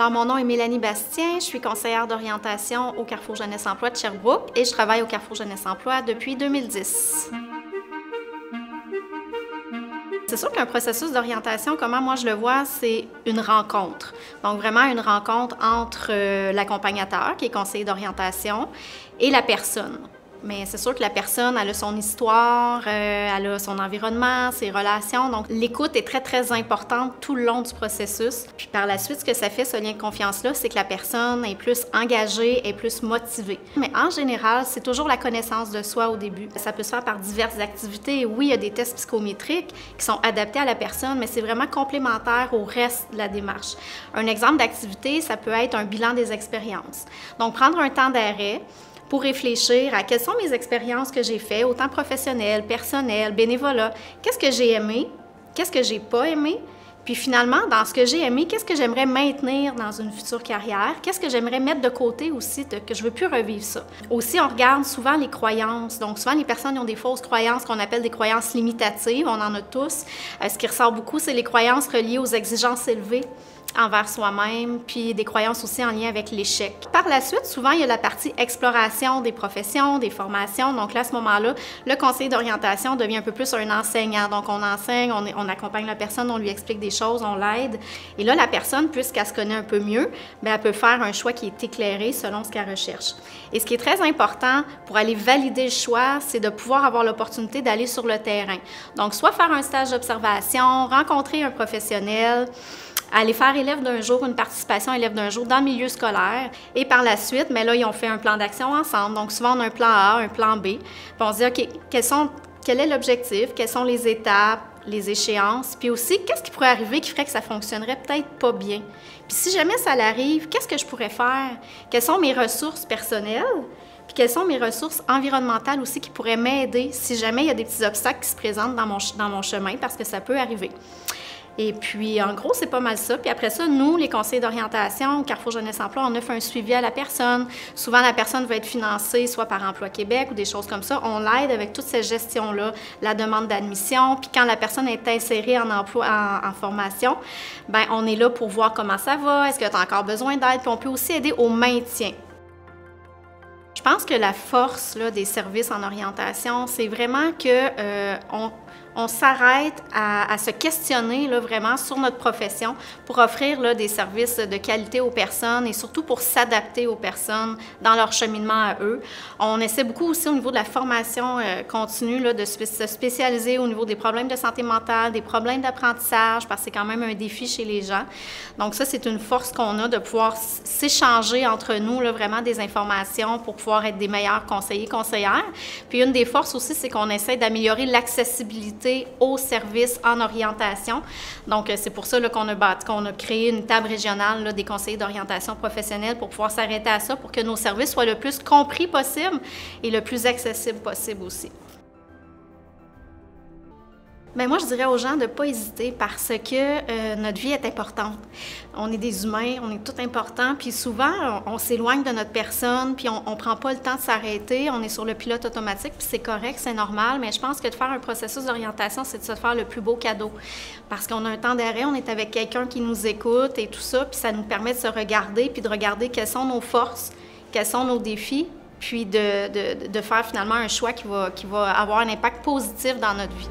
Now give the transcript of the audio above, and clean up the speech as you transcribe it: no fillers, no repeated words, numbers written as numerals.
Alors, mon nom est Mélanie Bastien, je suis conseillère d'orientation au Carrefour Jeunesse Emploi de Sherbrooke et je travaille au Carrefour Jeunesse Emploi depuis 2010. C'est sûr qu'un processus d'orientation, comment moi je le vois, c'est une rencontre. Donc vraiment une rencontre entre l'accompagnateur, qui est conseiller d'orientation, et la personne. Mais c'est sûr que la personne, elle a son histoire, elle a son environnement, ses relations. Donc, l'écoute est très, très importante tout le long du processus. Puis par la suite, ce que ça fait, ce lien de confiance-là, c'est que la personne est plus engagée, est plus motivée. Mais en général, c'est toujours la connaissance de soi au début. Ça peut se faire par diverses activités. Oui, il y a des tests psychométriques qui sont adaptés à la personne, mais c'est vraiment complémentaire au reste de la démarche. Un exemple d'activité, ça peut être un bilan des expériences. Donc, prendre un temps d'arrêt pour réfléchir à quelles sont mes expériences que j'ai faites, autant professionnelles, personnelles, bénévolat. Qu'est-ce que j'ai aimé? Qu'est-ce que j'ai pas aimé? Puis finalement, dans ce que j'ai aimé, qu'est-ce que j'aimerais maintenir dans une future carrière? Qu'est-ce que j'aimerais mettre de côté aussi, que je ne veux plus revivre ça? Aussi, on regarde souvent les croyances. Donc souvent, les personnes ont des fausses croyances qu'on appelle des croyances limitatives. On en a tous. Ce qui ressort beaucoup, c'est les croyances reliées aux exigences élevées envers soi-même, puis des croyances aussi en lien avec l'échec. Par la suite, souvent, il y a la partie exploration des professions, des formations. Donc là, à ce moment-là, le conseiller d'orientation devient un peu plus un enseignant. Donc on enseigne, on accompagne la personne, on lui explique des choses, on l'aide. Et là, la personne, puisqu'elle se connaît un peu mieux, bien, elle peut faire un choix qui est éclairé selon ce qu'elle recherche. Et ce qui est très important pour aller valider le choix, c'est de pouvoir avoir l'opportunité d'aller sur le terrain. Donc, soit faire un stage d'observation, rencontrer un professionnel, aller faire élève d'un jour, une participation élève d'un jour dans le milieu scolaire. Et par la suite, mais là, ils ont fait un plan d'action ensemble. Donc, souvent, on a un plan A, un plan B. Puis on se dit, OK, quel est l'objectif? Quelles sont les étapes, les échéances? Puis aussi, qu'est-ce qui pourrait arriver qui ferait que ça fonctionnerait peut-être pas bien? Puis si jamais ça l'arrive, qu'est-ce que je pourrais faire? Quelles sont mes ressources personnelles? Puis quelles sont mes ressources environnementales aussi qui pourraient m'aider si jamais il y a des petits obstacles qui se présentent dans mon chemin, parce que ça peut arriver. Et puis, en gros, c'est pas mal ça. Puis après ça, nous, les conseillers d'orientation, au Carrefour Jeunesse Emploi, on offre un suivi à la personne. Souvent, la personne va être financée soit par Emploi Québec ou des choses comme ça. On l'aide avec toute cette gestion-là, la demande d'admission. Puis quand la personne est insérée en emploi, en formation, bien, on est là pour voir comment ça va, est-ce que tu as encore besoin d'aide. Puis on peut aussi aider au maintien. Je pense que la force là, des services en orientation, c'est vraiment qu'on s'arrête à se questionner là, vraiment sur notre profession pour offrir là, des services de qualité aux personnes et surtout pour s'adapter aux personnes dans leur cheminement à eux. On essaie beaucoup aussi au niveau de la formation continue là, de se spécialiser au niveau des problèmes de santé mentale, des problèmes d'apprentissage, parce que c'est quand même un défi chez les gens. Donc ça, c'est une force qu'on a de pouvoir s'échanger entre nous là, vraiment des informations pour pouvoir être des meilleurs conseillers, conseillères. Puis une des forces aussi, c'est qu'on essaie d'améliorer l'accessibilité aux services en orientation. Donc, c'est pour ça qu'on a créé une table régionale là, des conseillers d'orientation professionnelle pour pouvoir s'arrêter à ça, pour que nos services soient le plus compris possible et le plus accessible possible aussi. Bien, moi, je dirais aux gens de ne pas hésiter parce que notre vie est importante. On est des humains, on est tout important, puis souvent, on s'éloigne de notre personne, puis on ne prend pas le temps de s'arrêter, on est sur le pilote automatique, puis c'est correct, c'est normal, mais je pense que de faire un processus d'orientation, c'est de se faire le plus beau cadeau. Parce qu'on a un temps d'arrêt, on est avec quelqu'un qui nous écoute et tout ça, puis ça nous permet de se regarder, puis de regarder quelles sont nos forces, quels sont nos défis, puis de faire finalement un choix qui va avoir un impact positif dans notre vie.